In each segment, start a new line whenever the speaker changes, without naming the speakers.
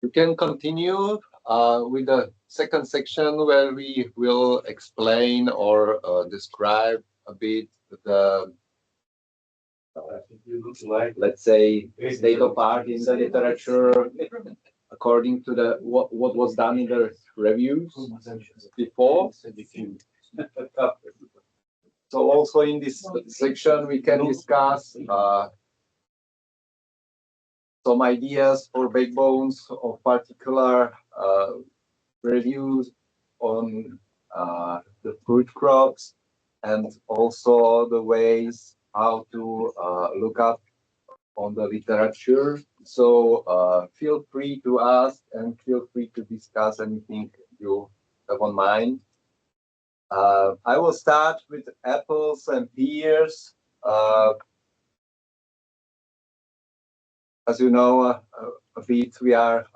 We can continue with the second section where we will explain or describe a bit the, let's say, state of art in the literature according to the what was done in the reviews before. So also in this section we can discuss some ideas or backbones of particular reviews on the fruit crops, and also the ways how to look up on the literature. So feel free to ask and feel free to discuss anything you have on mind. I will start with apples and pears. As you know, a bit we are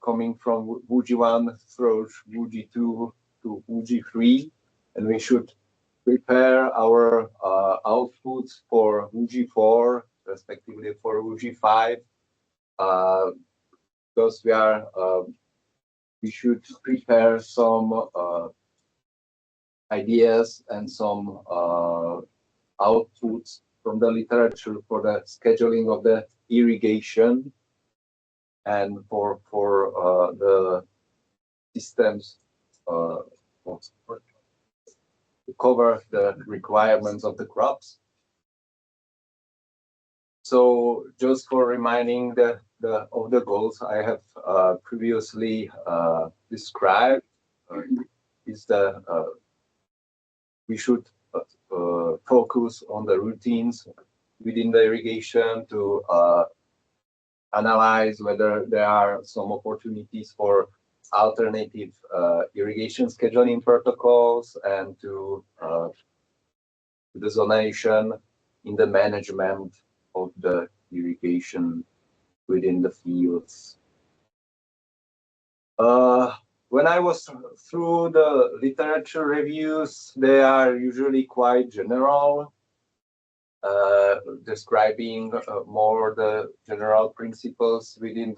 coming from Wuji 1 through Wuji 2 to Wuji 3, and we should prepare our outputs for Wuji 4, respectively for Wuji 5, because we should prepare some ideas and some outputs from the literature for the scheduling of the irrigation and for the systems to cover the requirements of the crops. So just for reminding of the goals I have previously described, is we should focus on the routines within the irrigation to analyze whether there are some opportunities for alternative irrigation scheduling protocols, and to the zonation in the management of the irrigation within the fields. When I was through the literature reviews, they are usually quite general, describing more the general principles within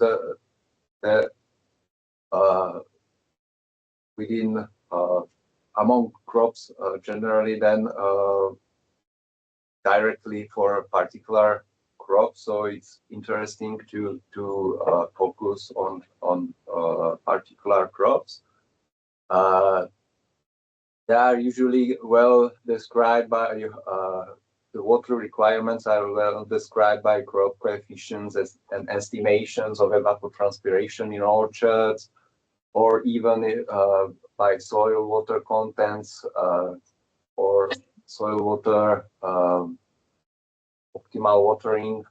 among crops generally, than directly for a particular crop. So it's interesting to focus on particular crops. They are usually well described by the water requirements are well described by crop coefficients and estimations of evapotranspiration in orchards, or even by soil water contents or soil water optimal watering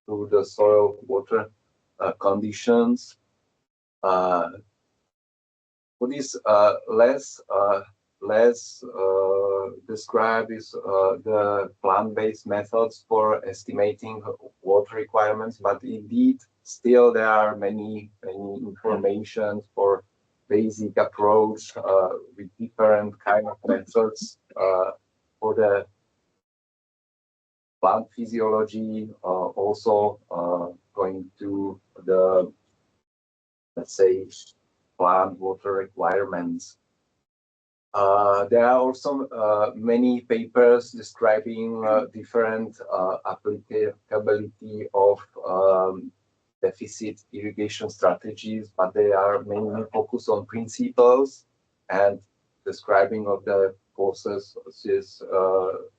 through the soil water conditions. What is less described is the plant-based methods for estimating water requirements, but indeed still there are many information for basic approach with different kind of methods for the plant physiology, also going to the, let's say, plant water requirements. There are also many papers describing different applicability of deficit irrigation strategies, but they are mainly focused on principles and describing of the processes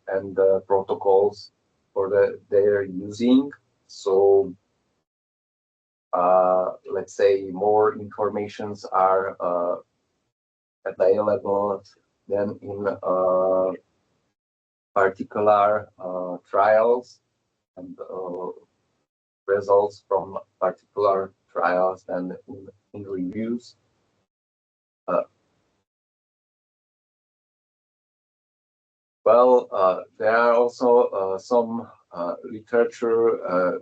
and the protocols for their using. So let's say more informations are available than in particular trials and results from particular trials and in reviews. There are also some literature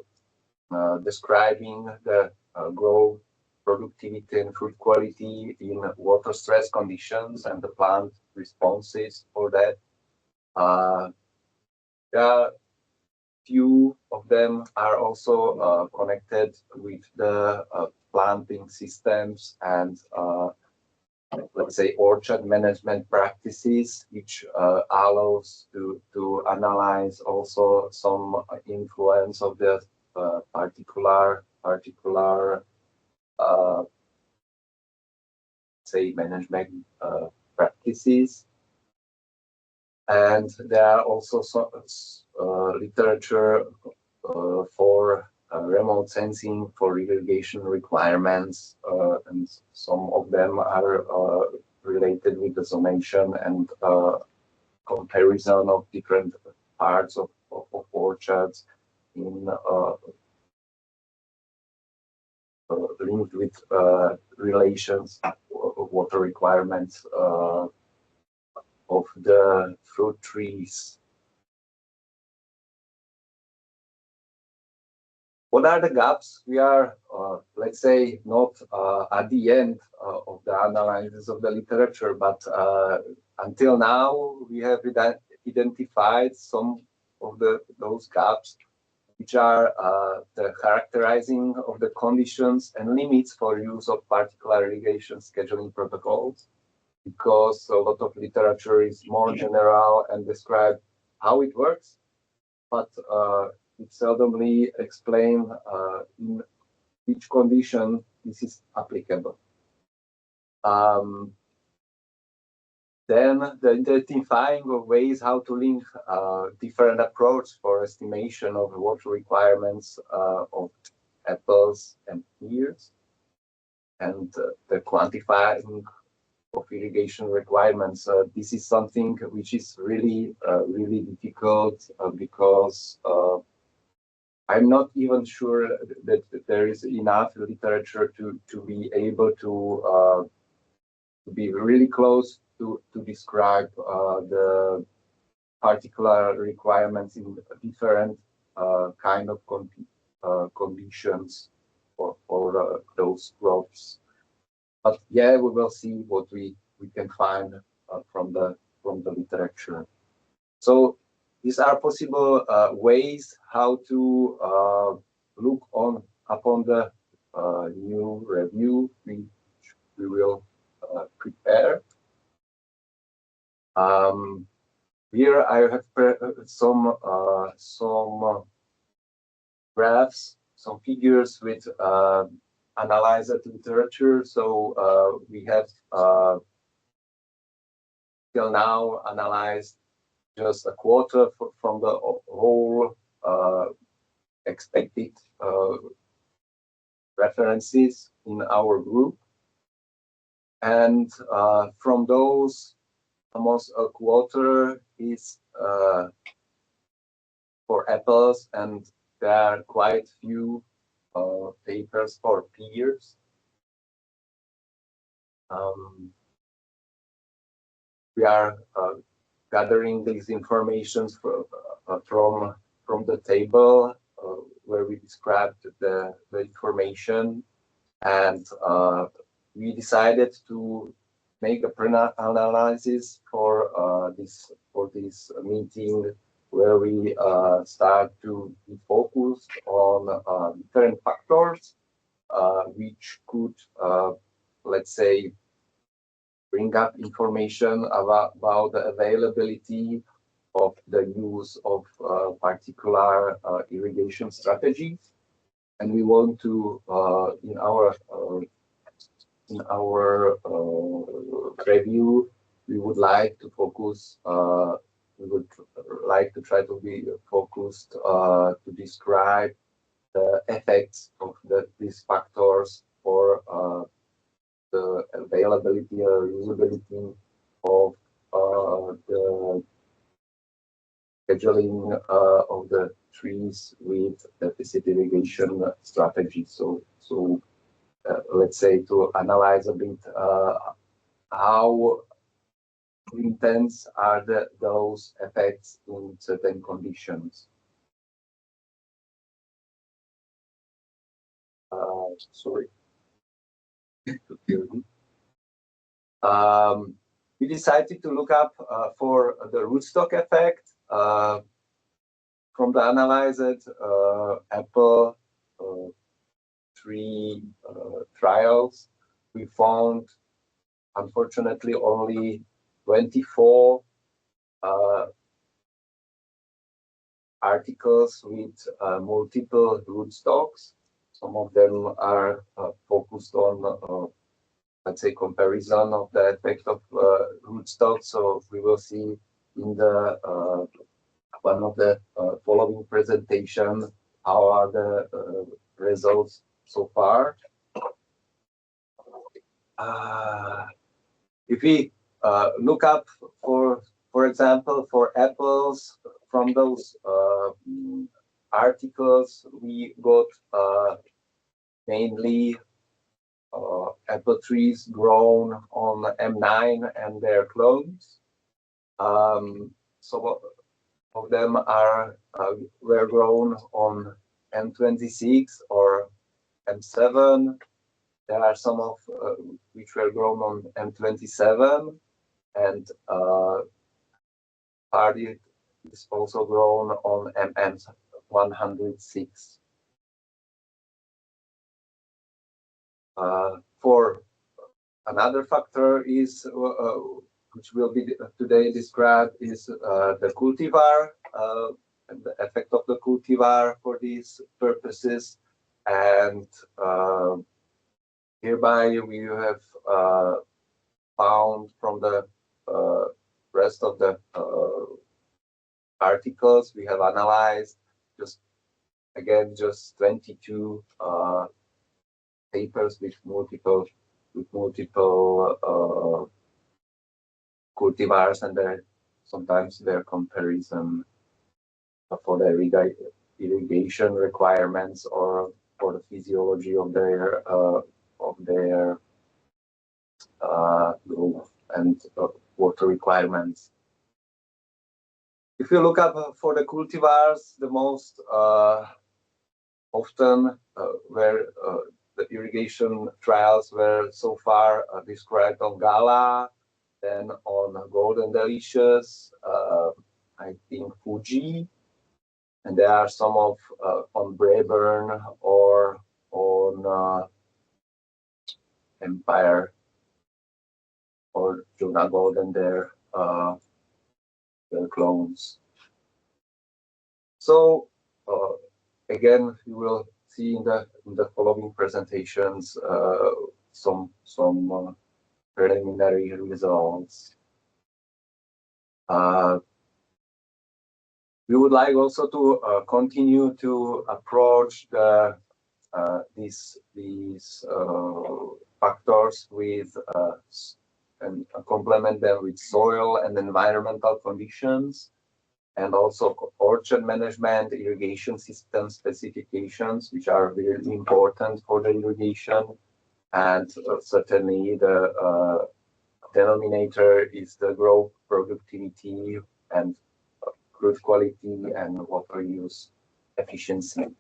describing the growth, productivity, and fruit quality in water stress conditions and the plant responses for that. There are few of them are also connected with the planting systems and let's say orchard management practices, which allows to analyze also some influence of the particular say management practices. And there are also some literature for remote sensing for irrigation requirements, and some of them are related with the zonation and comparison of different parts of orchards in linked with relations of water requirements of the fruit trees. What are the gaps? We are, let's say, not at the end of the analysis of the literature, but until now we have identified some of those gaps, which are the characterizing of the conditions and limits for use of particular irrigation scheduling protocols, because a lot of literature is more general and describe how it works, but it seldomly explain in which condition this is applicable. Then the identifying of ways how to link different approach for estimation of water requirements of apples and pears, and the quantifying of irrigation requirements. This is something which is really difficult because I'm not even sure that there is enough literature to be able to be really close to describe the particular requirements in different kind of conditions for those crops. But yeah, we will see what we can find from the literature. So these are possible ways how to look upon the new review we will prepare. Here I have some graphs, some figures with analyzed literature. So we have till now analyzed just a quarter from the whole expected references in our group. And from those, almost a quarter is for apples, and there are quite few papers for pears. We are gathering these informations from the table where we described the information, and we decided to make a pre-analysis for this meeting, where we start to be focused on different factors which could, let's say, bring up information about the availability of the use of particular irrigation strategies. And we want to, in our review, we would like to focus, we would like to try to be focused to describe the effects of these factors for the availability or usability of the scheduling of the trees with deficit irrigation strategy. So let's say to analyze a bit how intense are those effects in certain conditions. Sorry. We decided to look up for the rootstock effect from the analyzed apple 3 trials, we found, unfortunately, only 24 articles with multiple rootstocks. Some of them are focused on, let's say, comparison of the effect of rootstocks. So we will see in the one of the following presentation how are the results so far. If we look up for example, for apples, from those articles, we got mainly apple trees grown on M9 and their clones. Some of them were grown on M26 or M7. There are some of which were grown on M27, and party is also grown on MM106. For another factor is which will be today described is the cultivar and the effect of the cultivar for these purposes, and hereby we have found from the rest of the articles we have analyzed just 22 papers with multiple cultivars and sometimes their comparison for the irrigation requirements or for the physiology of their growth and water requirements. If you look up for the cultivars, the most often where the irrigation trials were so far described on Gala, then on Golden Delicious, I think Fuji, and there are some of on Braeburn or on Empire or Jonah Golden, their clones. So again, you will see in the following presentations some preliminary results. We would like also to continue to approach these factors with and complement them with soil and environmental conditions, and also orchard management, irrigation system specifications, which are really important for the irrigation. And certainly the denominator is the growth productivity and fruit quality and water use efficiency.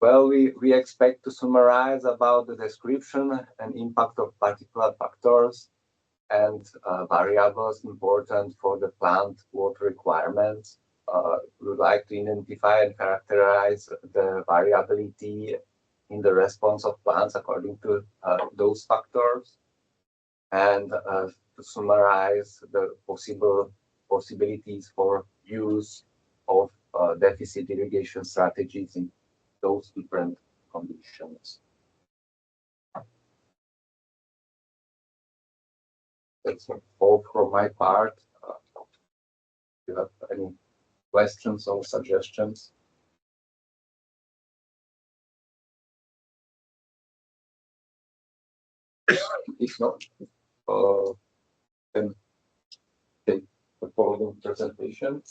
Well, we expect to summarize about the description and impact of particular factors and variables important for the plant water requirements. We would like to identify and characterize the variability in the response of plants according to those factors, and to summarize the possibilities for use of deficit irrigation strategies in those different conditions. That's all from my part. If you have any questions or suggestions? If not, then take the following presentation.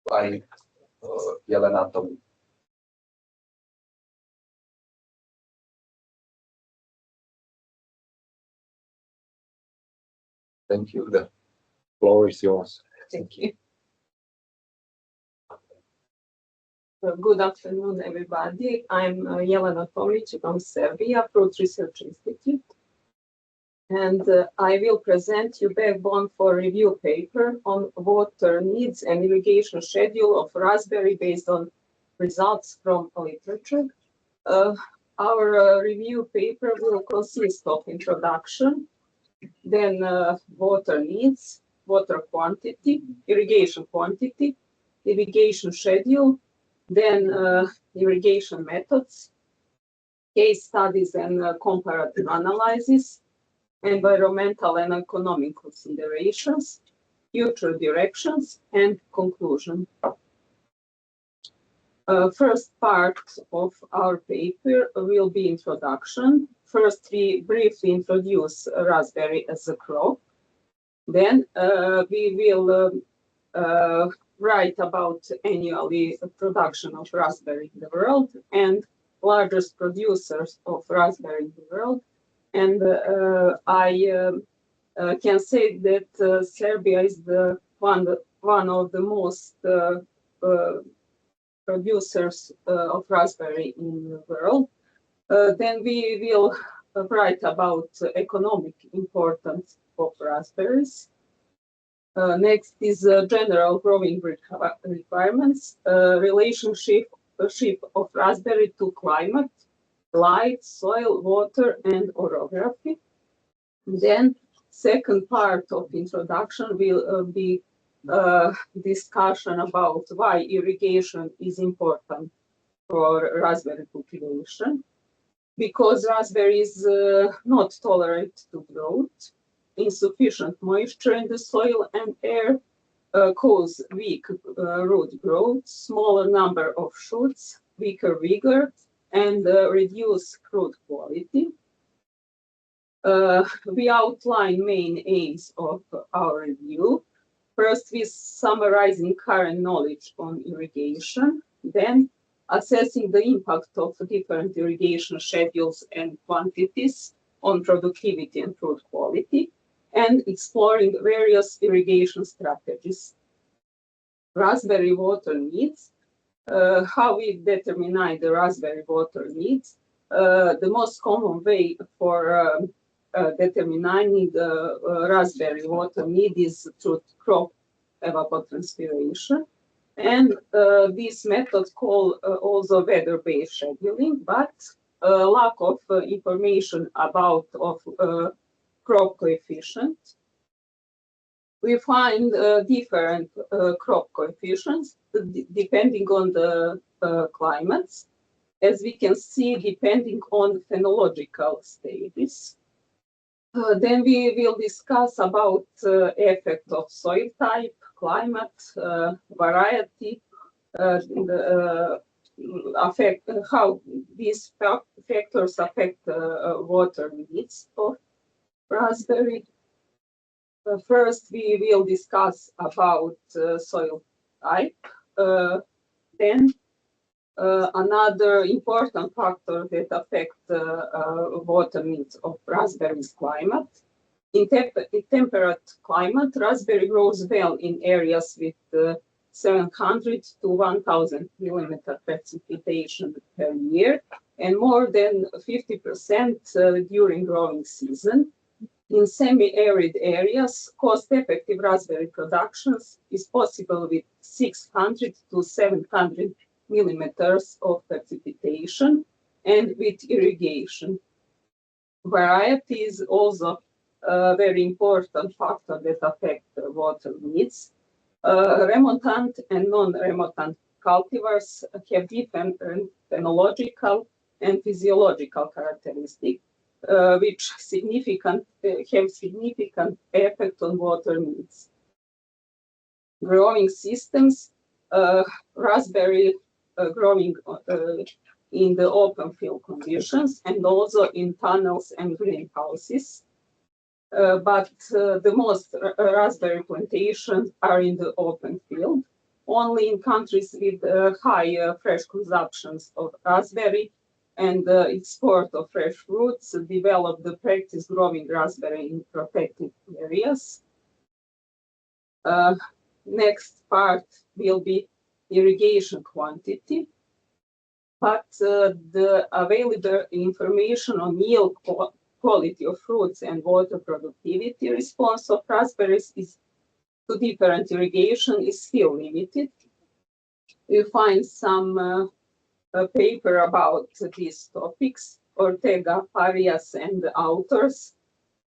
By Jelena Tomic. Thank you. The floor is yours.
Thank you. Good afternoon, everybody. I'm Jelena Tomic from Serbia, Fruit Research Institute. and I will present you backbone for review paper on water needs and irrigation schedule of raspberry based on results from literature. Uh, our review paper will consist of introduction, then water needs, water quantity, irrigation schedule, then irrigation methods, case studies and comparative analysis, environmental and economic considerations, future directions, and conclusion. First part of our paper will be introduction. First, we briefly introduce raspberry as a crop. Then we will write about annually production of raspberry in the world and largest producers of raspberry in the world. And I can say that Serbia is the one of the most producers of raspberry in the world. Then we will write about economic importance of raspberries. Next is general growing requirements, relationship of raspberry to climate, light, soil, water, and orography. Then second part of introduction will be discussion about why irrigation is important for raspberry cultivation, because raspberry is not tolerant to drought. Insufficient moisture in the soil and air cause weak root growth, smaller number of shoots, weaker vigor, and reduced fruit quality. We outline main aims of our review. First, we summarizing current knowledge on irrigation, then assessing the impact of different irrigation schedules and quantities on productivity and fruit quality, and exploring various irrigation strategies. Raspberry water needs, how we determine the raspberry water needs. The most common way for determining the raspberry water need is through crop evapotranspiration. And this method called also weather-based scheduling, but lack of information about crop coefficient. We find different crop coefficients depending on the climates, as we can see, depending on phenological stages. Then we will discuss about effect of soil type, climate, variety, affect how these factors affect water needs of raspberry. First, we will discuss about soil type. Then another important factor that affects water needs of raspberry is climate. In temperate climate, raspberry grows well in areas with 700 to 1,000 millimeter precipitation per year, and more than 50% during growing season. In semi-arid areas, cost-effective raspberry productions is possible with 600 to 700 millimeters of precipitation and with irrigation. Variety is also a very important factor that affects water needs. Remontant and non-remontant cultivars have different phenological and physiological characteristics, which have significant effect on water needs. Growing systems, raspberry growing in the open field conditions and also in tunnels and greenhouses. But the most raspberry plantations are in the open field. Only in countries with high fresh consumptions of raspberry and export of fresh fruits develop the practice growing raspberry in protected areas. Next part will be irrigation quantity, but the available information on yield quality of fruits and water productivity response of raspberries is to different irrigation is still limited. You find some paper about these topics. Ortega, Farias, and authors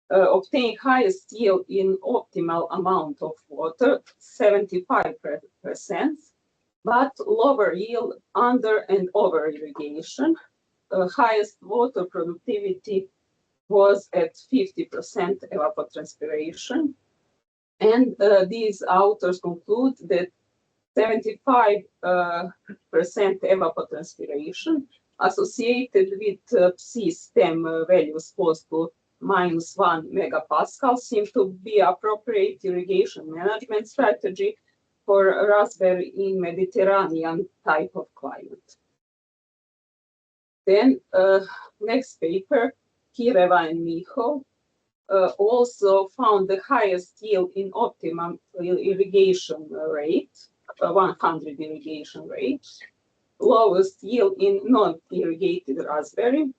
obtain highest yield in optimal amount of water, 75%, but lower yield under and over irrigation. Highest water productivity was at 50% evapotranspiration. And these authors conclude that 75% evapotranspiration associated with C-stem values close to -1 megapascal seem to be appropriate irrigation management strategy for raspberry in Mediterranean type of climate. Then next paper, Kireva and Miho also found the highest yield in optimum irrigation rate, 100 irrigation rate, lowest yield in non-irrigated raspberry,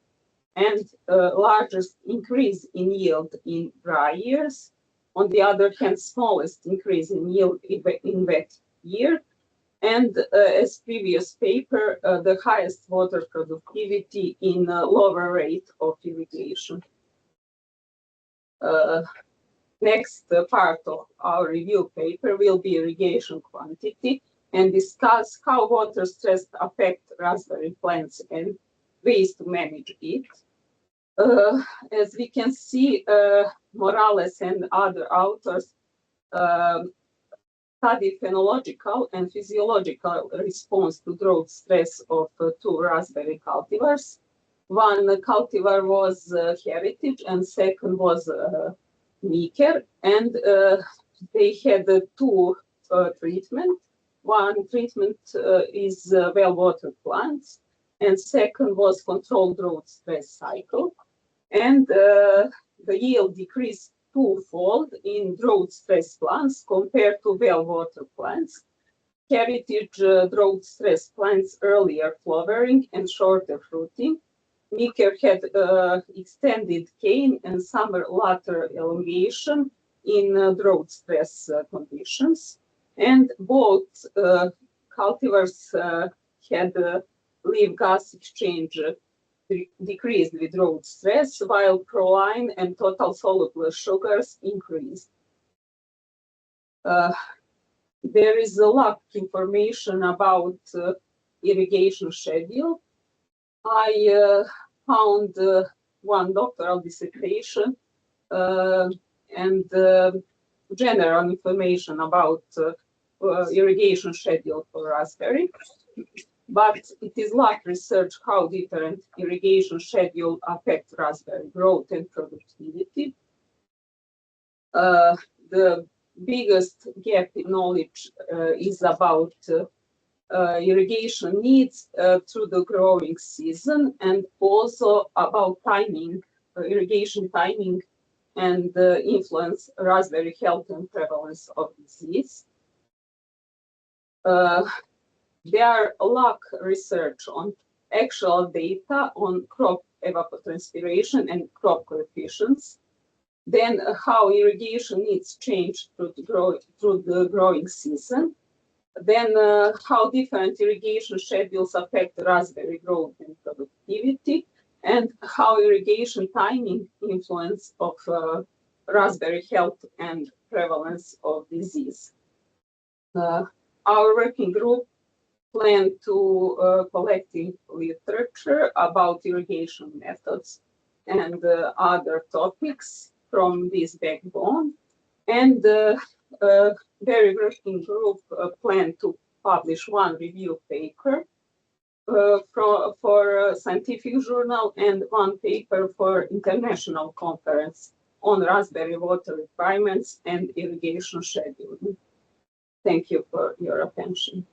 and largest increase in yield in dry years. On the other hand, smallest increase in yield in wet year. And as previous paper, the highest water productivity in lower rate of irrigation. Next part of our review paper will be irrigation quantity and discuss how water stress affect raspberry plants and ways to manage it. As we can see, Morales and other authors study phenological and physiological response to drought stress of two raspberry cultivars. One cultivar was Heritage and second was Meeker, and they had two treatments. One treatment is well-watered plants, and second was controlled drought stress cycle. And the yield decreased twofold in drought stress plants compared to well-watered plants. Heritage drought stress plants earlier flowering and shorter fruiting. Meeker had extended cane and summer latter elongation in drought stress conditions. And both cultivars had leaf gas exchange decreased with drought stress, while proline and total soluble sugars increased. There is a lot of information about irrigation schedule. I found one doctoral dissertation and general information about irrigation schedule for raspberry, but it is lack research how different irrigation schedule affect raspberry growth and productivity. The biggest gap in knowledge is about irrigation needs through the growing season and also about timing, irrigation timing and influence raspberry health and prevalence of disease. There are a lot of research on actual data on crop evapotranspiration and crop coefficients. Then how irrigation needs change through the growing season. Then how different irrigation schedules affect raspberry growth and productivity, and how irrigation timing influence of raspberry health and prevalence of disease. Our working group plan to collecting literature about irrigation methods and other topics from this backbone, and very working group plan to publish one review paper for a scientific journal and one paper for international conference on raspberry water requirements and irrigation scheduling. Thank you for your attention.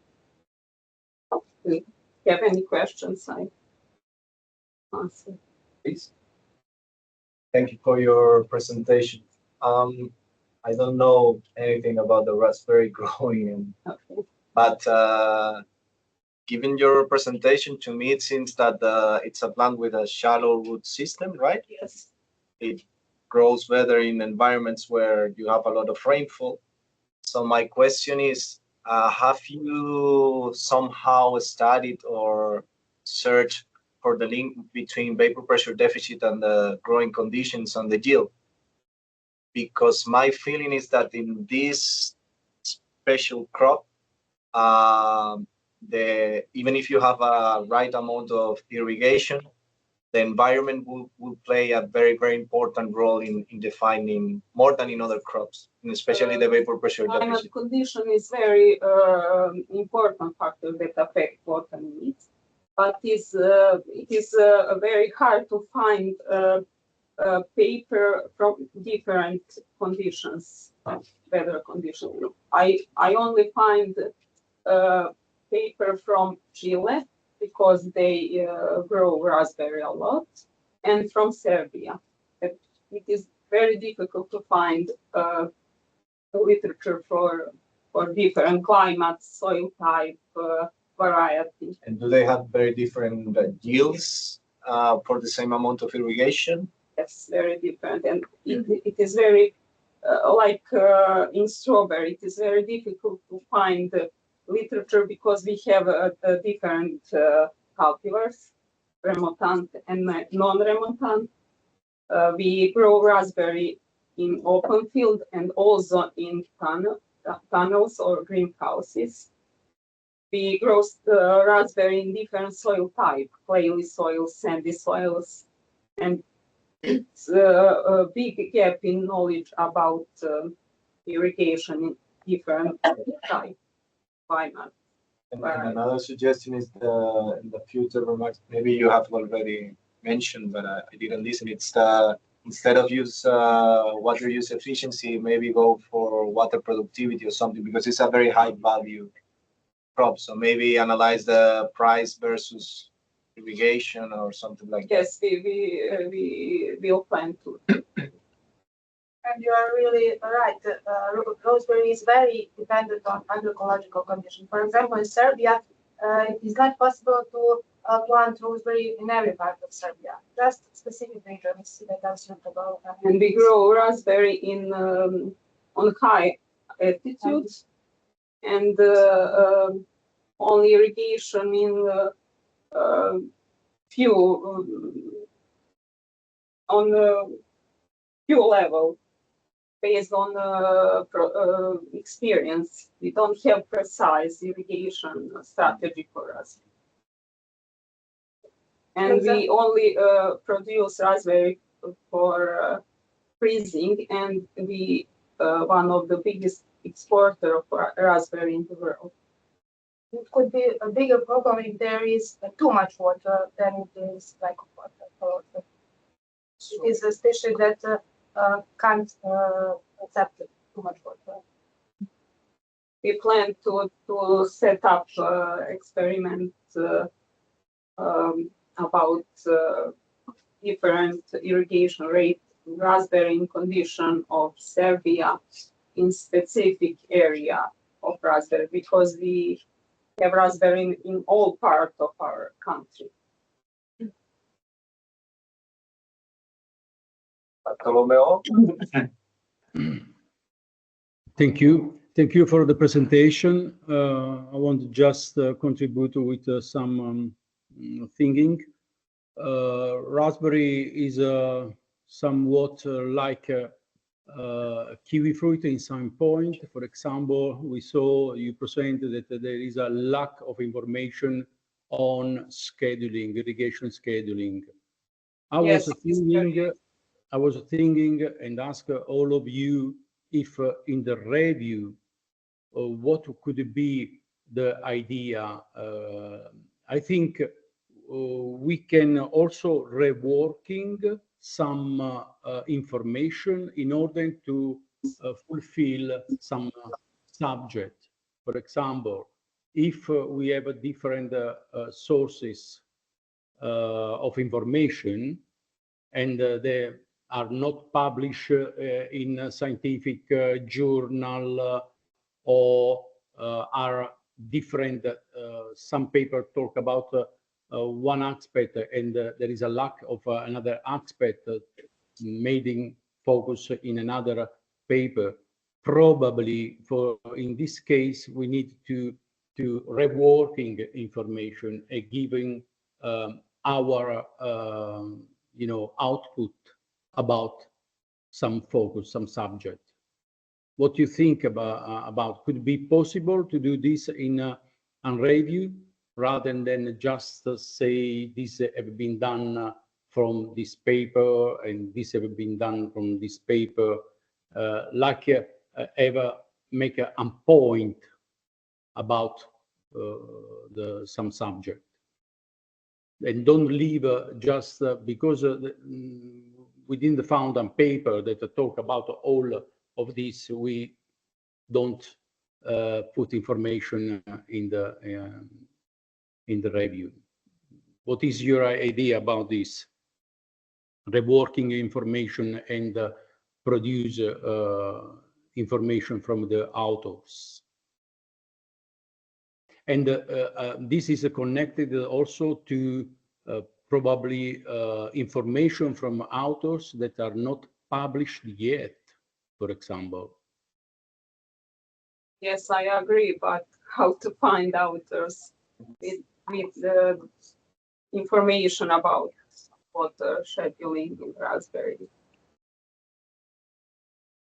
Do you have any questions? I answer.
Please. Thank you for your presentation. I don't know anything about the raspberry growing,
Okay.
but given your presentation, to me it seems that it's a plant with a shallow root system, right?
Yes.
it grows better in environments where you have a lot of rainfall. So my question is, have you somehow studied or searched for the link between vapor pressure deficit and the growing conditions on the yield? Because my feeling is that in this special crop, even if you have a right amount of irrigation, the environment will play a very, very important role in defining more than in other crops, and especially the vapor pressure deficit.
Climate condition is very important factor that affect water needs, but it is very hard to find paper from different conditions, weather conditions. I only find paper from Chile because they grow raspberry a lot, and from Serbia. It is very difficult to find literature for different climates, soil type, variety.
And do they have very different yields for the same amount of irrigation?
Yes, very different, and it is very like in strawberry. It is very difficult to find literature because we have different cultivars, remontant and non-remontant. We grow raspberry in open field and also in tunnels or greenhouses. We grow raspberry in different soil type, clayey soils, sandy soils, and it's a big gap in knowledge about irrigation in different type climate.
And another suggestion is in the future remarks, maybe you have already mentioned, but I didn't listen. It's instead of use water use efficiency, maybe go for water productivity or something, because it's a very high value crop. So maybe analyze the price versus irrigation or something like that.
Yes, we will plan to.
And you are really right. Roseberry is very dependent on agroecological conditions. For example, in Serbia, it is not possible to plant roseberry in every part of Serbia. Just specific regions that are suitable.
And we grow raspberry in on high altitudes, and only irrigation in few on few level based on experience. We don't have precise irrigation strategy for us. And we only produce raspberry for freezing, and we one of the biggest exporter of raspberry in the world.
It could be a bigger problem if there is too much water than it is lack of water. It is a species that can't accept too much water.
We plan to set up experiment about different irrigation rate raspberry in condition of Serbia in specific area of raspberry, because we have raspberry in all parts of our country.
Bartolomeo?
Thank you. Thank you for the presentation. I want to just contribute with some thinking. Raspberry is somewhat like kiwi fruit in some point. For example, we saw you presented that there is a lack of information on scheduling, irrigation scheduling. I was thinking and ask all of you if in the review, what could be the idea. I think we can also reworking some information in order to fulfill some subject. For example, if we have different sources of information, and they are not published in a scientific journal or are different. Some papers talk about one aspect and there is a lack of another aspect. made in focus in another paper. Probably in this case, we need to reworking information and giving our output about some focus, some subject. What you think about could it be possible to do this in a review rather than just say this have been done from this paper and this have been done from this paper, ever make a point about some subject, and don't leave just because within the fountain paper that talk about all of this, we don't put information in the review. What is your idea about this? Reworking information and produce information from the authors. And this is connected also to probably information from authors that are not published yet, for example.
Yes, I agree, but how to find authors with the information about water scheduling in Raspberry?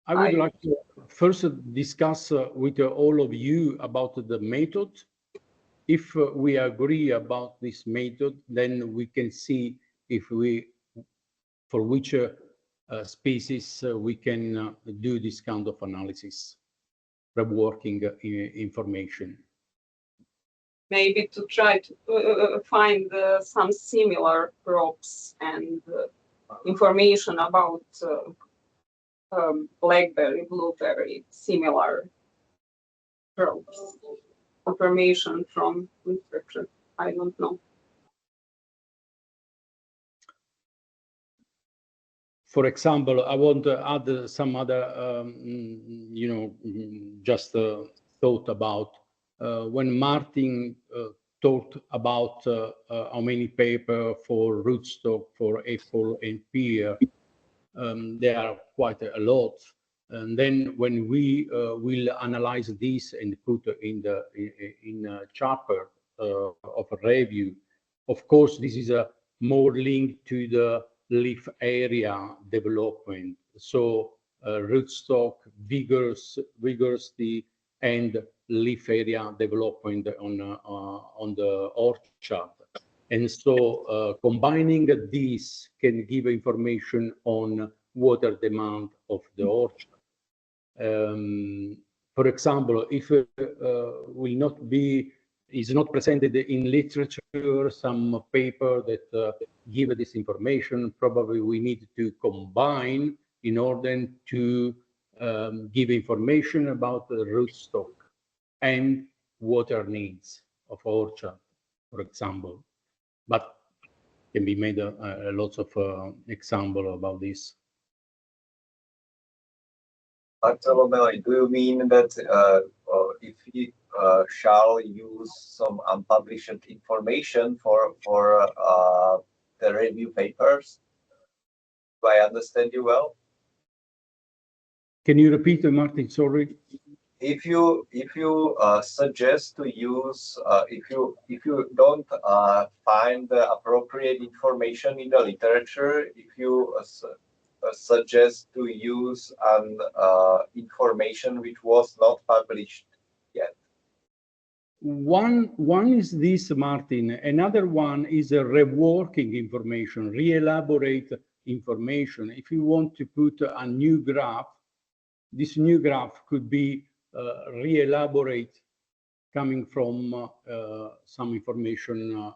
I would like to first discuss with all of you about the method. If we agree about this method, then we can see if for which species we can do this kind of analysis, reworking information.
Maybe to try to find some similar crops and information about blackberry, blueberry, similar crops. Information from literature. I don't know.
For example, I want to add some other, just thought about when Martin talked about how many paper for rootstock, for apple and pear. There are quite a lot. And then when we will analyze this and put in a chapter of a review, of course, this is a more linked to the leaf area development. So rootstock, vigorosity, and leaf area development on the orchard. And so combining these can give information on water demand of the orchard. For example, if is not presented in literature, some paper that give this information, probably we need to combine in order to give information about the rootstock and water needs of orchard, for example. But can be made lots of example about this.
Bartolomeo, do you mean that if we shall use some unpublished information for the review papers? Do I understand you well?
Can you repeat, Martin? Sorry.
If you suggest to use if you don't find the appropriate information in the literature, if you suggest to use an information which was not published yet.
One is this, Martin. Another one is a reworking information, re-elaborate information. If you want to put a new graph, this new graph could be re-elaborate coming from some information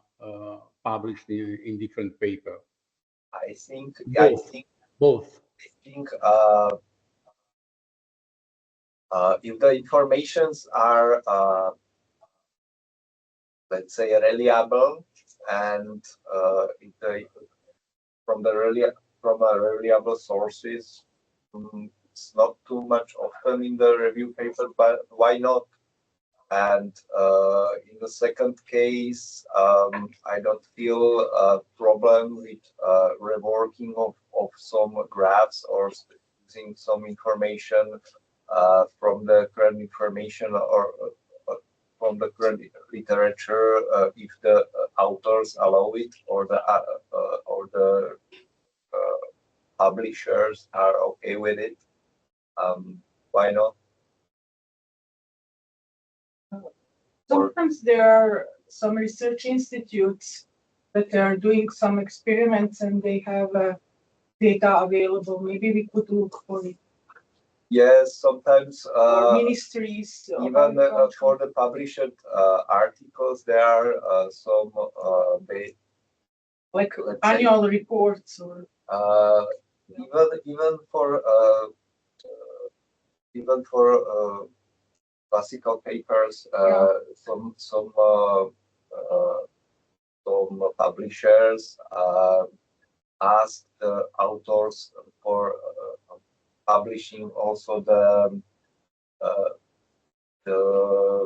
published in different paper.
I think
both.
I think if the informations are let's say reliable, and from reliable sources, it's not too much often in the review paper, but why not? And in the second case, I don't feel a problem with reworking of some graphs or using some information from the current information or from the current literature if the authors allow it or the publishers are okay with it. Why not?
Sometimes there are some research institutes that are doing some experiments and they have data available. Maybe we could look for it.
Yes, sometimes
Or ministries.
even for the published articles, there are some
like
let's say,
annual reports or
even for classical papers, some publishers ask the authors for publishing also the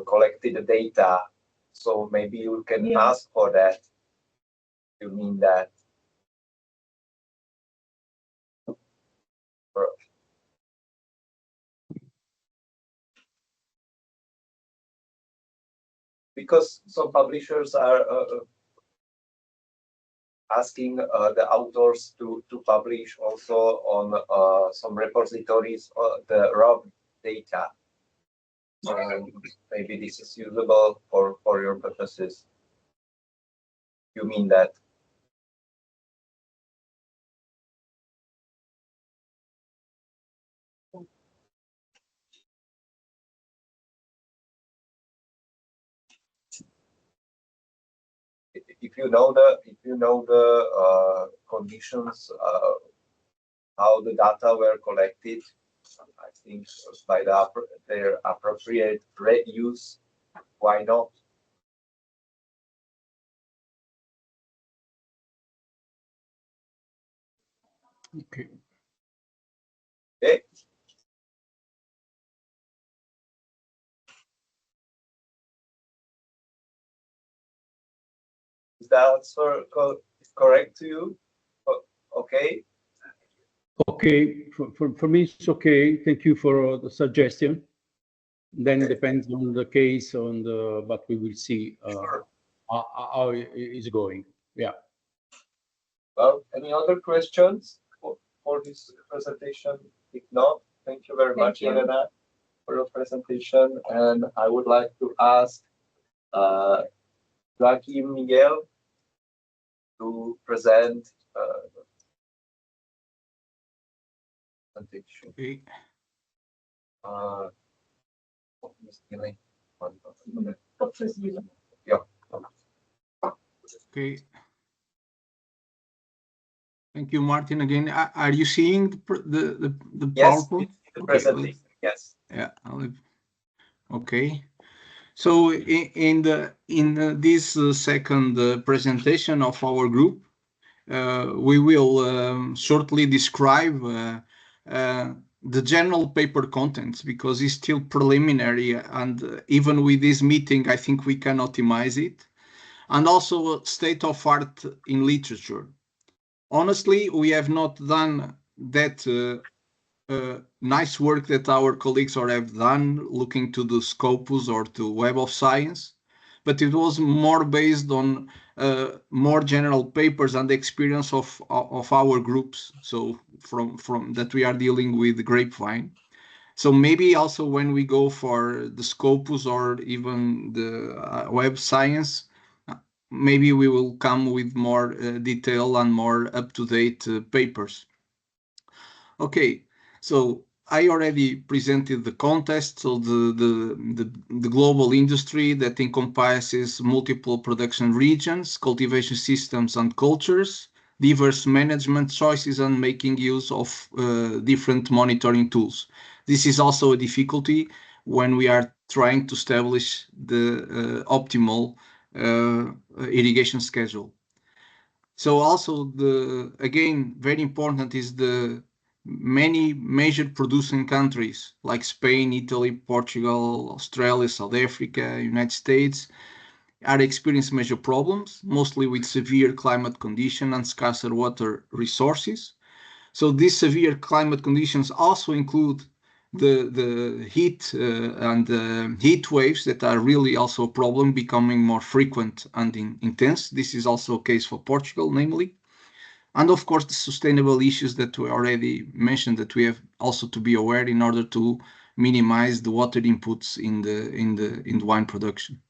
collected data. So maybe you can ask for that. You mean that? Because some publishers are asking the authors to publish also on some repositories the raw data. Maybe this is usable for your purposes. You mean that? If you know the conditions how the data were collected, I think by their appropriate reuse, why not?
Okay.
Okay. Is that answer correct to you? Okay.
Okay, for me it's okay. Thank you for the suggestion. Then it depends on the case, but we will see
Sure.
how it is going. Yeah.
Well, any other questions for this presentation? If not, thank you very much, Elena, for your presentation. And I would like to ask Joaquim Miguel to present presentation.
Okay.
Yeah.
Okay. Thank you, Martin. Again, are you seeing the
Yes,
PowerPoint?
the
Okay,
presentation. Yes.
yeah. Okay. So in this second presentation of our group, we will shortly describe the general paper contents because it's still preliminary, and even with this meeting, I think we can optimize it, and also state of art in literature. Honestly, we have not done that nice work that our colleagues have done looking to the Scopus or to Web of Science, but it was more based on more general papers and the experience of our groups. So from that we are dealing with Grapevine. So maybe also when we go for the Scopus or even the Web Science, maybe we will come with more detail and more up-to-date papers. Okay, so I already presented the context, so the global industry that encompasses multiple production regions, cultivation systems and cultures, diverse management choices, and making use of different monitoring tools. This is also a difficulty when we are trying to establish the optimal irrigation schedule. So also again, very important is the many major producing countries like Spain, Italy, Portugal, Australia, South Africa, United States are experiencing major problems, mostly with severe climate conditions and scarcer water resources. So these severe climate conditions also include the heat and heat waves that are really also a problem, becoming more frequent and intense. This is also a case for Portugal, namely. And of course, the sustainable issues that we already mentioned that we have also to be aware in order to minimize the water inputs in the wine production.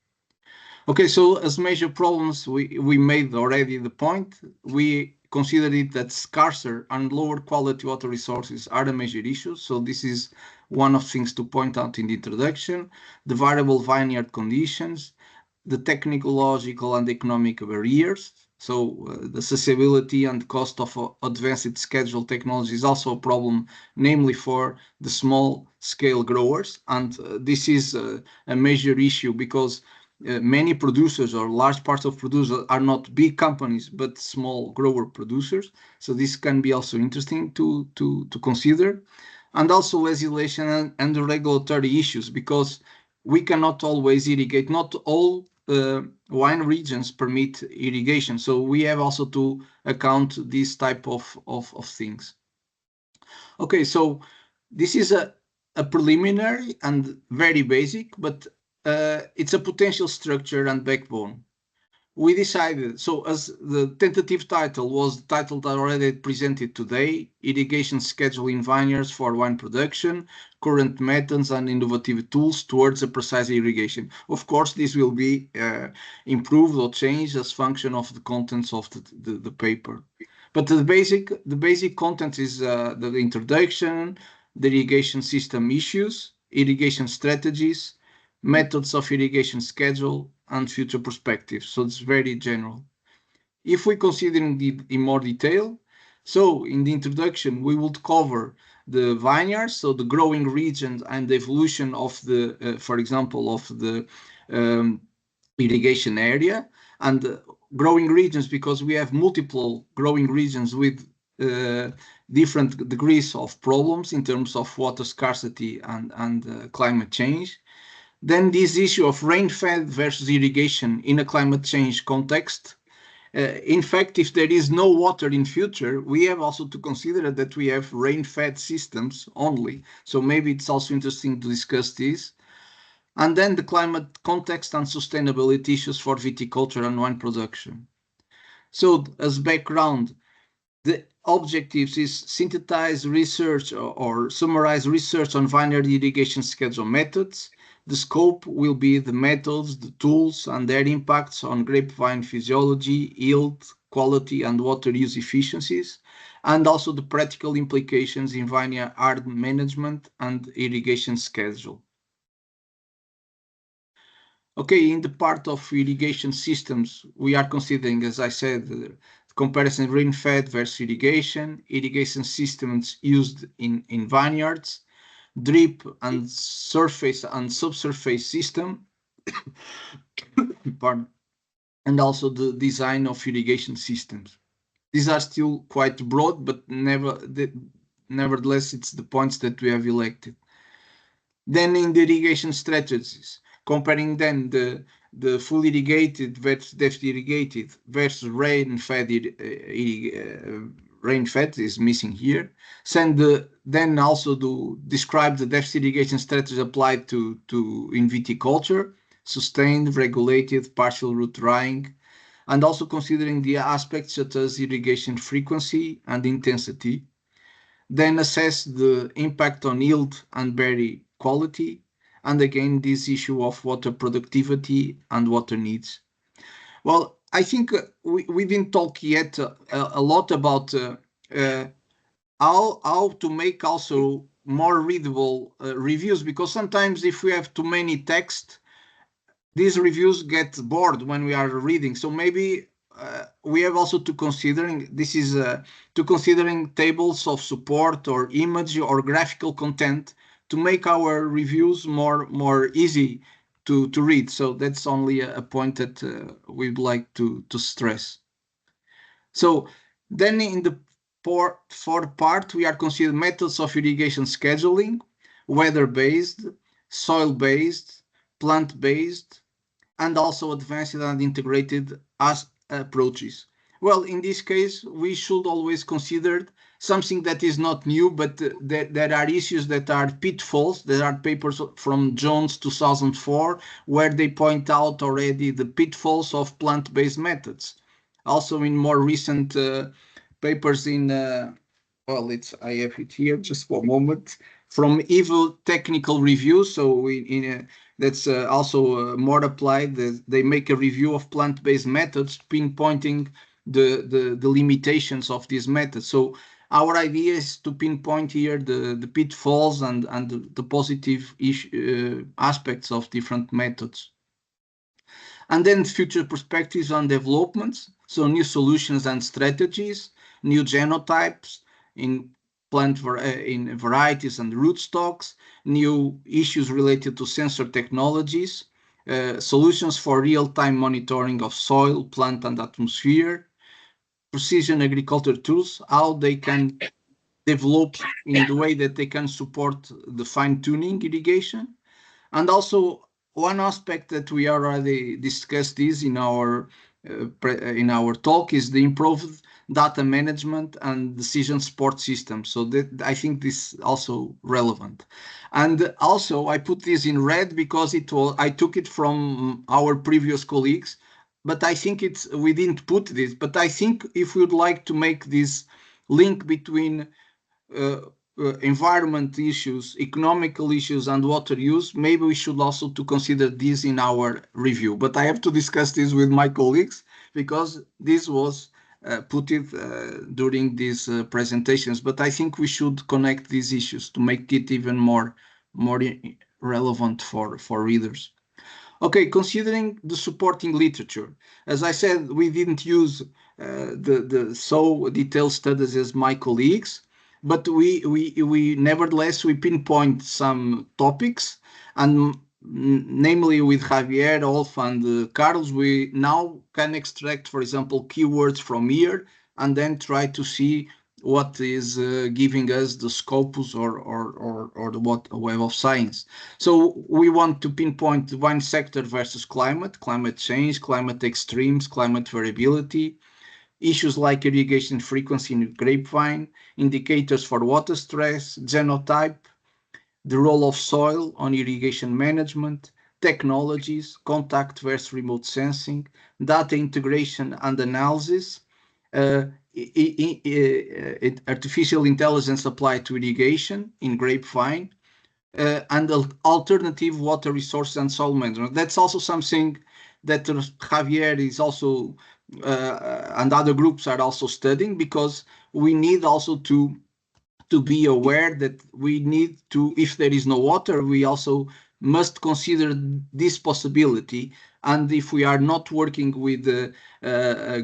Okay, so as major problems, we made already the point. We considered it that scarcer and lower quality water resources are the major issues. So this is one of things to point out in the introduction. The variable vineyard conditions, the technological and economic barriers. So the accessibility and cost of advanced schedule technology is also a problem, namely for the small scale growers. And this is a major issue because many producers or large parts of producers are not big companies, but small grower producers. So this can be also interesting to consider. And also legislation and regulatory issues, because we cannot always irrigate. Not all wine regions permit irrigation. So we have also to account this type of things. Okay, so this is a preliminary and very basic, but it's a potential structure and backbone. We decided, so as the tentative title was the title that already presented today, Irrigation Schedule in Vineyards for Wine Production, Current Methods and Innovative Tools Towards a Precise Irrigation. Of course, this will be improved or changed as function of the contents of the paper. But the basic content is the introduction, the irrigation system issues, irrigation strategies, methods of irrigation schedule, and future perspectives. So it's very general. If we consider in more detail, so in the introduction, we would cover the vineyards, so the growing regions and the evolution of the, for example, of the irrigation area, and growing regions because we have multiple growing regions with different degrees of problems in terms of water scarcity and climate change. Then this issue of rain-fed versus irrigation in a climate change context. In fact, if there is no water in future, we have also to consider that we have rain-fed systems only. So maybe it's also interesting to discuss this. And then the climate context and sustainability issues for viticulture and wine production. So as background, the objectives is synthesize research or summarize research on vineyard irrigation schedule methods. The scope will be the methods, the tools, and their impacts on grapevine physiology, yield, quality, and water use efficiencies, and also the practical implications in vineyard management and irrigation schedule. Okay, in the part of irrigation systems, we are considering, as I said, the comparison rain-fed versus irrigation systems used in vineyards, drip and surface and subsurface system, and also the design of irrigation systems. These are still quite broad, but nevertheless, it's the points that we have elected. Then in the irrigation strategies, comparing then the full irrigated versus depth irrigated versus rain-fed rain-fed is missing here. Then also to describe the depth irrigation strategy applied to in viticulture, sustained, regulated, partial root drying, and also considering the aspects such as irrigation frequency and intensity. Then assess the impact on yield and berry quality, and again this issue of water productivity and water needs. Well, I think we didn't talk yet a lot about how to make also more readable reviews, because sometimes if we have too many text, these reviews get bored when we are reading. So maybe we have also to considering this is to considering tables of support or image or graphical content to make our reviews more easy to read. So that's only a point that we'd like to stress. So then in the fourth part, we are considering methods of irrigation scheduling, weather-based, soil-based, plant-based, and also advanced and integrated as approaches. Well, in this case, we should always consider something that is not new, but there are issues that are pitfalls. There are papers from Jones 2004 where they point out already the pitfalls of plant-based methods. Also in more recent papers in, well, I have it here just for a moment, from Evil Technical Review. So that's also more applied. They make a review of plant-based methods, pinpointing the limitations of these methods. So our idea is to pinpoint here the pitfalls and the positive aspects of different methods. And then future perspectives on developments, so new solutions and strategies, new genotypes in plant in varieties and rootstocks, new issues related to sensor technologies, solutions for real-time monitoring of soil, plant, and atmosphere, precision agriculture tools, how they can develop in the way that they can support the fine-tuning irrigation. And also one aspect that we already discussed is in our talk is the improved data management and decision support system. So that I think this is also relevant. And also I put this in red because I took it from our previous colleagues, but I think we didn't put this. But I think if we would like to make this link between environment issues, economical issues, and water use, maybe we should also to consider this in our review. But I have to discuss this with my colleagues because this was put it during these presentations. But I think we should connect these issues to make it even more relevant for readers. Okay, considering the supporting literature, as I said, we didn't use the so detailed studies as my colleagues, but we nevertheless we pinpoint some topics, and namely with Javier, Olf, and Carlos, we now can extract, for example, keywords from here, and then try to see what is giving us the scopus or the what web of science. So we want to pinpoint one sector versus climate change, climate extremes, climate variability, issues like irrigation frequency in grapevine, indicators for water stress, genotype, the role of soil on irrigation management, technologies, contact versus remote sensing, data integration and analysis, artificial intelligence applied to irrigation in grapevine, and alternative water resources and soil management. That's also something that Javier is also and other groups are also studying, because we need also to be aware that we need to, if there is no water, we also must consider this possibility. And if we are not working with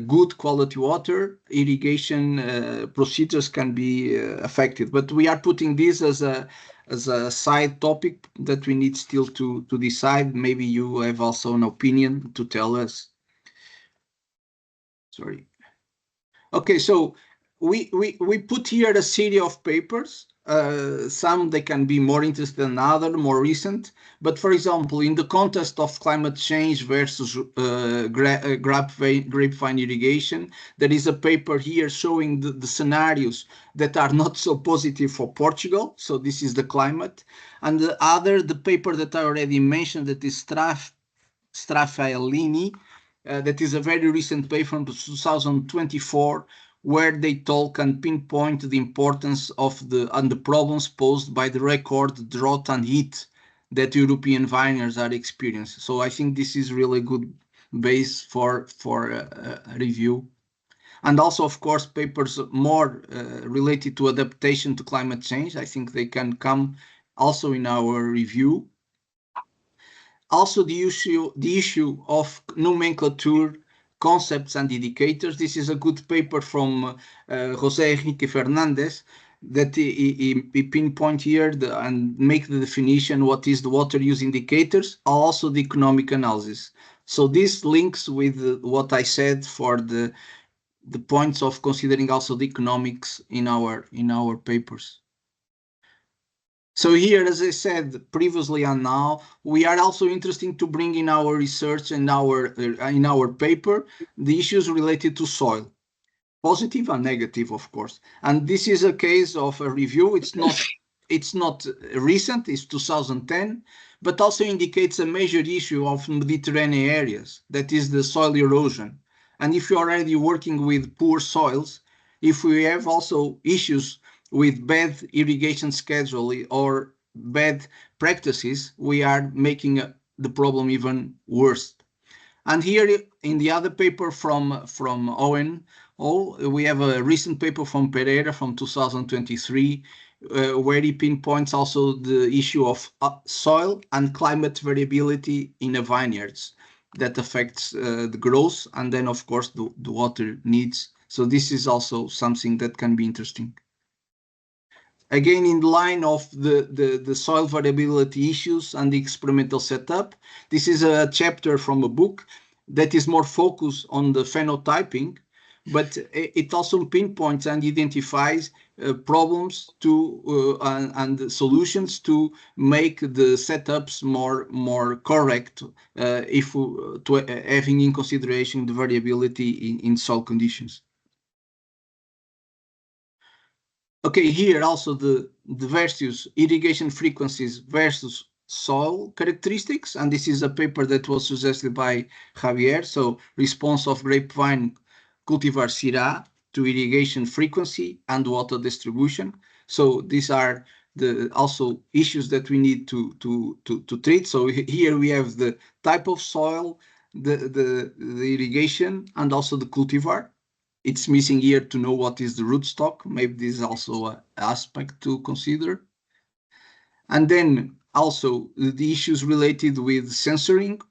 good quality water, irrigation procedures can be affected. But we are putting this as a side topic that we need still to decide. Maybe you have also an opinion to tell us. Sorry. Okay, so we put here a series of papers. Some they can be more interesting than other, more recent. But for example, in the context of climate change versus grapevine irrigation, there is a paper here showing the scenarios that are not so positive for Portugal. So this is the climate. And the paper that I already mentioned, that is Straffaellini, that is a very recent paper from 2024, where they talk and pinpoint the importance of the problems posed by the record drought and heat that European vineyards are experiencing. So I think this is really good base for a review. And also, of course, papers more related to adaptation to climate change. I think they can come also in our review. Also, the issue of nomenclature, concepts and indicators. This is a good paper from José Enrique Fernández that he pinpoint here and make the definition what is the water use indicators, also the economic analysis. So this links with what I said for the the points of considering also the economics in our papers. So here, as I said previously and now, we are also interested to bring in our research and in our paper the issues related to soil, positive and negative, of course. And this is a case of a review. It's not recent, it's 2010, but also indicates a major issue of Mediterranean areas, that is the soil erosion. And if you're already working with poor soils, if we have also issues with bad irrigation schedule or bad practices, we are making the problem even worse. And here in the other paper from Owen, we have a recent paper from Pereira from 2023, where he pinpoints also the issue of soil and climate variability in the vineyards that affects the growth and then, of course, the water needs. So this is also something that can be interesting. Again, in line of the soil variability issues and the experimental setup, this is a chapter from a book that is more focused on the phenotyping, but it also pinpoints and identifies problems and solutions to make the setups more correct having in consideration the variability in soil conditions. Okay, here also the versus irrigation frequencies versus soil characteristics, and this is a paper that was suggested by Javier. So response of grapevine cultivar Syrah to irrigation frequency and water distribution. So these are the also issues that we need to treat. So here we have the type of soil, the irrigation, and also the cultivar. It's missing here to know what is the rootstock. Maybe this is also an aspect to consider. And then also the issues related with sensoring.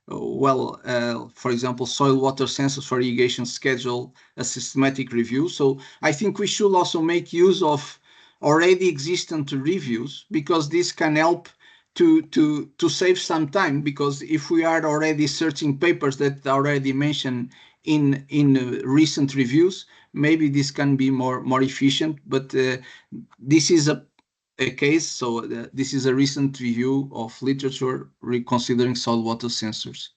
For example, soil water sensors for irrigation schedule, a systematic review. So I think we should also make use of already existent reviews, because this can help to save some time, because if we are already searching papers that already mentioned in recent reviews, maybe this can be more efficient. But this is a case. So this is a recent review of literature reconsidering soil water sensors.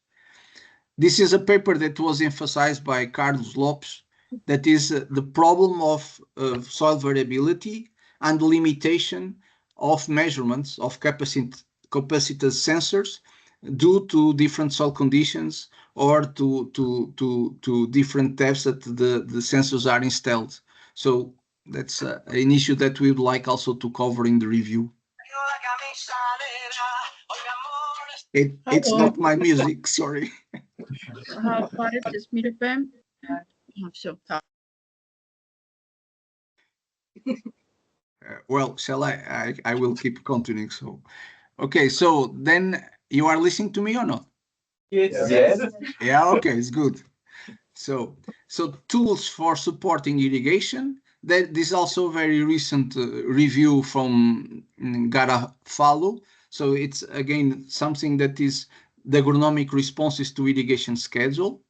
This is a paper that was emphasized by Carlos Lopes, that is the problem of soil variability and limitation of measurements of capacitance sensors due to different soil conditions or to different depths that the sensors are installed. So that's an issue that we would like also to cover in the review. It's not my music, sorry. Well, shall I will keep continuing. So, okay, so then you are listening to me or not?
Yes.
Yeah, okay, it's good. So tools for supporting irrigation. That is also a very recent review from Garofalo. So it's again something that is the agronomic responses to irrigation schedule.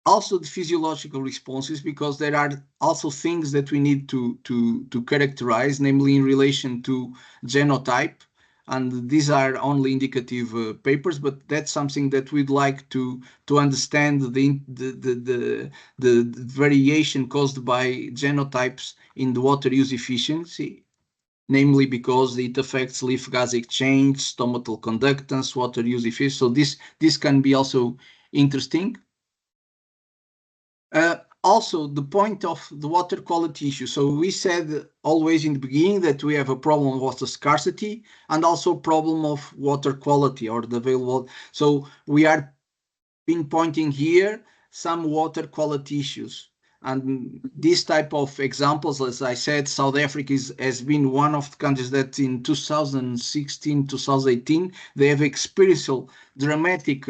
Also the physiological responses, because there are also things that we need to characterize, namely in relation to genotype. And these are only indicative papers, but that's something that we'd like to understand the variation caused by genotypes in the water use efficiency, namely because it affects leaf gas exchange, stomatal conductance, water use efficiency. So this can be also interesting. Also, the point of the water quality issue. So we said always in the beginning that we have a problem of water scarcity and also a problem of water quality or the available. So we are pinpointing here some water quality issues. And this type of examples, as I said, South Africa has been one of the countries that in 2016, 2018, they have experienced dramatic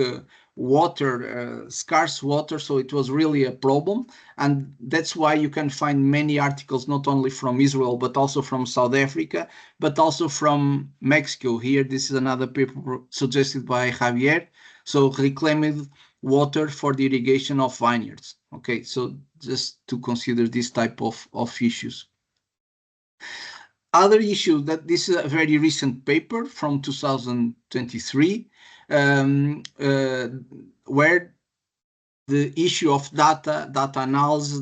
scarce water. So it was really a problem. And that's why you can find many articles, not only from Israel, but also from South Africa, but also from Mexico. Here, this is another paper suggested by Javier. so reclaimed water for the irrigation of vineyards. Okay, so just to consider this type of issues. Other issue that this is a very recent paper from 2023, where the issue of data analysis,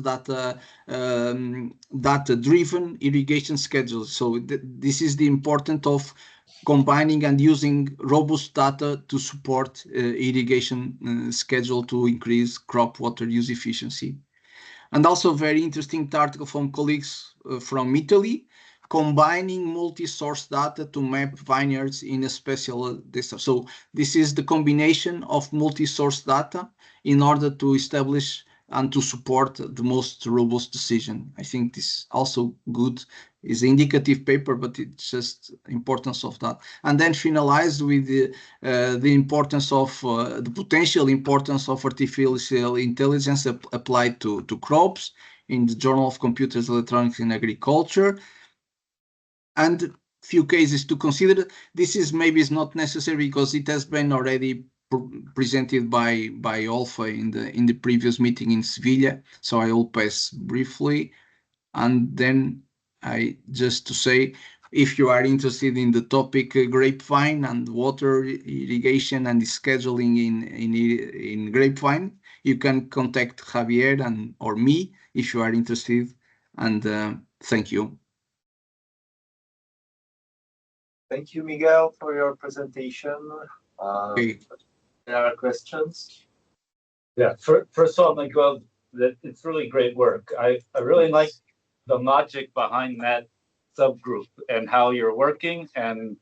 data-driven irrigation schedules. So this is the importance of combining and using robust data to support irrigation schedule to increase crop water use efficiency. And also a very interesting article from colleagues from Italy, combining multi-source data to map vineyards in a special distance. So this is the combination of multi-source data in order to establish and to support the most robust decision. I think this also good is an indicative paper, but it's just importance of that. And then finalize with the importance of the potential importance of artificial intelligence applied to crops in the Journal of Computers, Electronics and Agriculture. And few cases to consider. This is maybe is not necessary because it has been already presented by Olfa in the previous meeting in Sevilla. So I will pass briefly, and then I just to say, if you are interested in the topic grapevine and water irrigation and scheduling in grapevine, you can contact Javier or me if you are interested. And thank you.
Thank you, Miguel, for your presentation.
Okay.
There are questions?
Yeah, first of all, Miguel, it's really great work. I really like the logic behind that subgroup and how you're working, and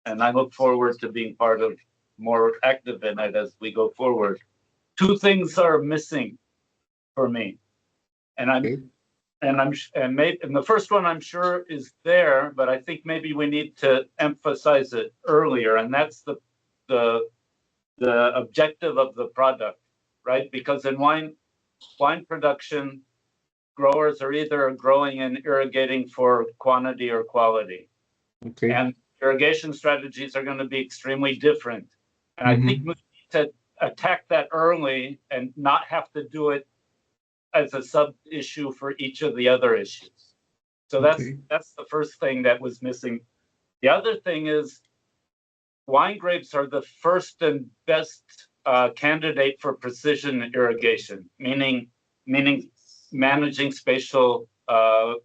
I look forward to being part of more active in it as we go forward. Two things are missing for me, and the first one I'm sure is there, but I think maybe we need to emphasize it earlier, and that's the objective of the product, right? Because in wine production, growers are either growing and irrigating for quantity or quality.
Okay.
And irrigation strategies are going to be extremely different. And I think we need to attack that early and not have to do it as a sub issue for each of the other issues. So that's the first thing that was missing. The other thing is wine grapes are the first and best candidate for precision irrigation, meaning managing spatial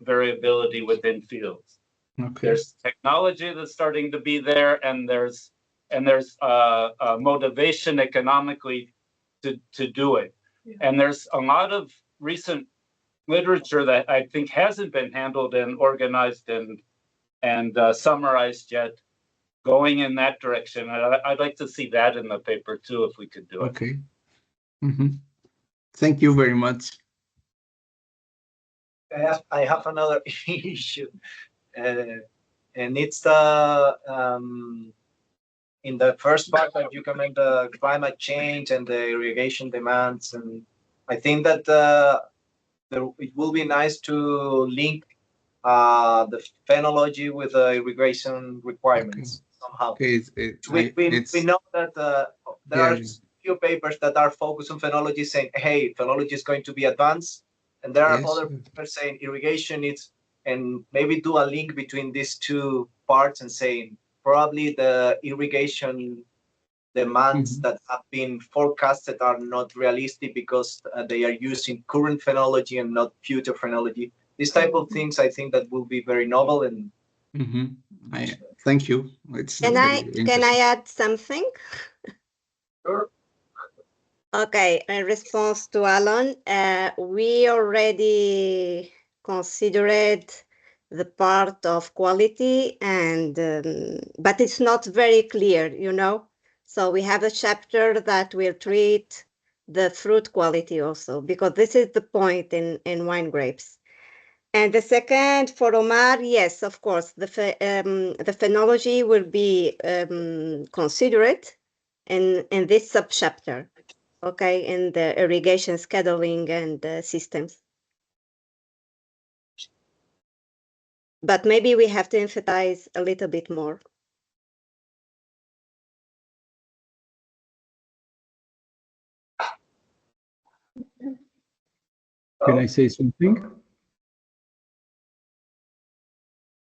variability within fields.
Okay.
There's technology that's starting to be there, and there's motivation economically to do it.
Yeah.
And there's a lot of recent literature that I think hasn't been handled and organized and summarized yet, going in that direction. I'd like to see that in the paper too, if we could do it.
Okay. Thank you very much.
I have another issue, and it's the in the first part that you comment the climate change and the irrigation demands, and I think that it will be nice to link the phenology with the irrigation requirements somehow.
Okay.
We know that there are few papers that are focused on phenology, saying, hey, phenology is going to be advanced, and there are other papers saying irrigation needs, and maybe do a link between these two parts and saying probably the irrigation demands that have been forecasted are not realistic because they are using current phenology and not future phenology. This type of things, I think that will be very novel. And
thank you.
Can I add something?
Sure.
Okay, in response to Alan, we already considered the part of quality, and but it's not very clear, you know. So we have a chapter that will treat the fruit quality also, because this is the point in wine grapes. And the second, for Omar, yes, of course, the phenology will be considered in this subchapter. Okay, in the irrigation scheduling and systems. But maybe we have to emphasize a little bit more.
Can I say something?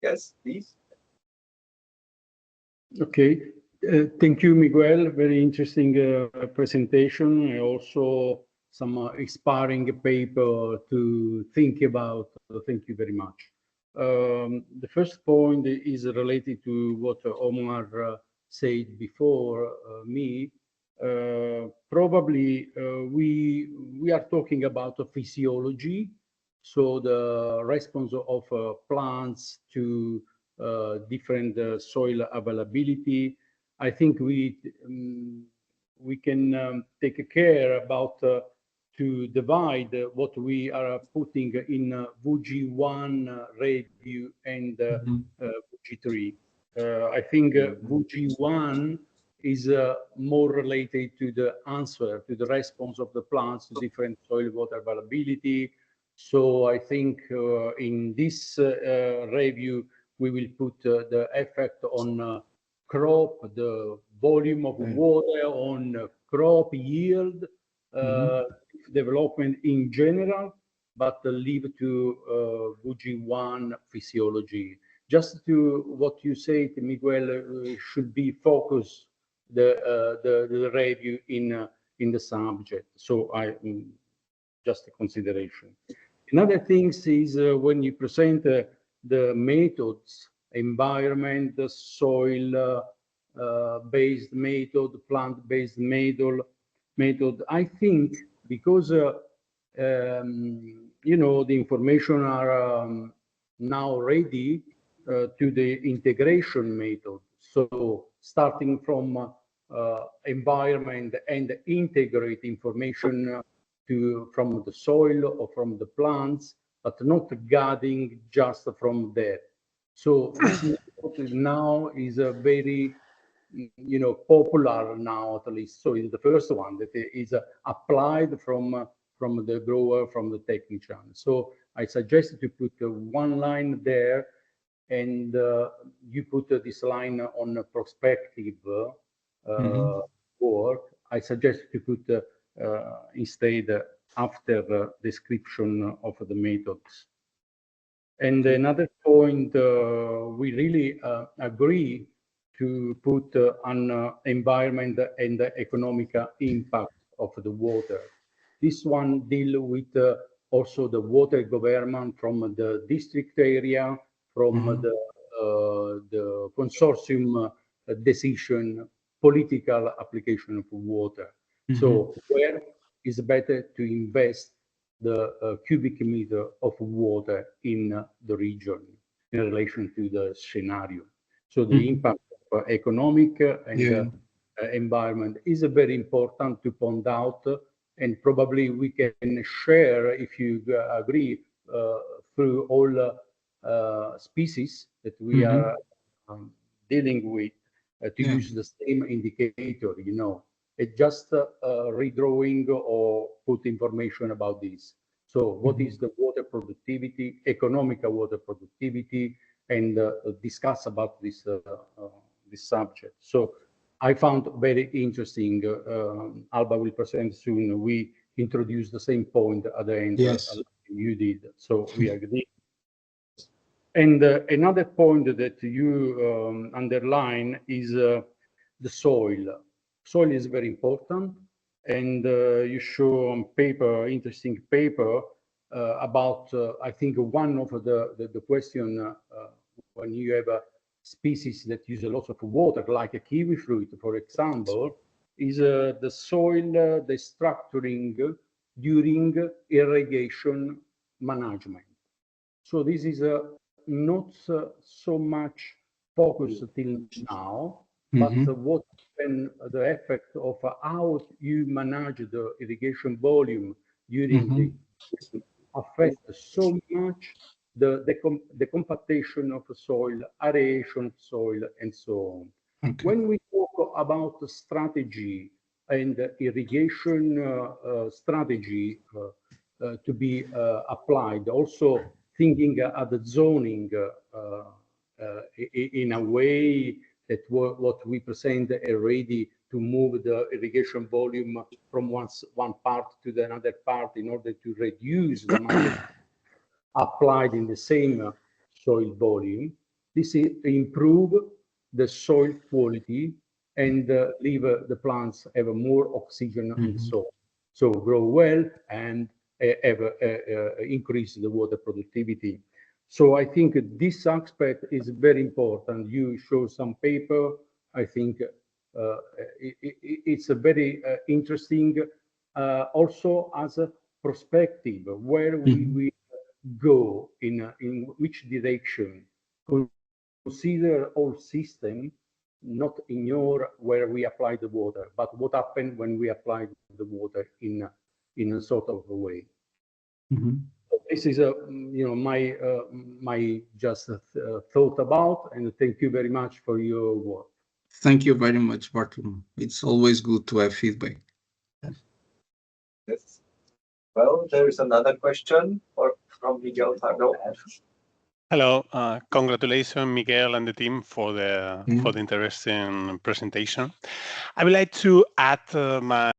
Yes, please.
Okay. Thank you, Miguel. Very interesting presentation. And also some inspiring paper to think about. Thank you very much. The first point is related to what Omar said before me. Probably we are talking about physiology, so the response of plants to different soil availability. I think we can take care about to divide what we are putting in VG1 review and VG3. I think VG1 is more related to the answer, to the response of the plants to different soil water availability. So I think in this review, we will put the effect on crop, the volume of water on crop yield, development in general, but leave to VG1 physiology. Just to what you said, Miguel, should be focused the review in the subject. So just a consideration. Another thing is when you present the methods, environment, soil based method, plant-based method, I think because you know the information are now ready to the integration method. So starting from environment and integrate information from the soil or from the plants, but not gathering just from there. So this method now is a very popular now, at least. So it's the first one that is applied from the grower, from the technician. So I suggest to put one line there, and you put this line on prospective work. I suggest to put instead after the description of the methods. And another point, we really agree to put on environment and the economic impact of the water. This one deal with also the water government from the district area, from the consortium decision, political application of water. So where is better to invest the cubic meter of water in the region in relation to the scenario. So the impact of economic and environment is very important to point out, and probably we can share, if you agree, through all species that we are dealing with, to use the same indicator, It's just redrawing or put information about this. So what is the water productivity, economical water productivity, and discuss about this subject. So I found very interesting. Alba will present soon. We introduced the same point at the end.
Yes.
You did. So we agree. And another point that you underline is the soil. Soil is very important, and you show on paper, interesting paper about, I think one of the question when you have a species that use a lot of water, like a kiwi fruit, for example, is the soil, the structuring during irrigation management. So this is not so much focused till now, but what the effect of how you manage the irrigation volume during the affect so much the compactation of the soil, aeration of soil, and so on. Okay. When we talk about the strategy and irrigation strategy to be applied, also thinking at the zoning in a way that what we present already to move the irrigation volume from one part to the another part in order to reduce the amount applied in the same soil volume. This improve the soil quality and leave the plants have more oxygen in the soil, so grow well and increase the water productivity. So I think this aspect is very important. You show some paper. I think it's a very interesting, also as a perspective where we go in which direction. Consider all system, not ignore where we apply the water, but what happened when we apply the water in a sort of a way. This is my just thought about, and thank you very much for your work.
Thank you very much, Bartolomeo. It's always good to have feedback.
Yes. Well, there is another question from Miguel Pardo.
Hello, congratulations, Miguel and the team for the interesting presentation. I would like to add my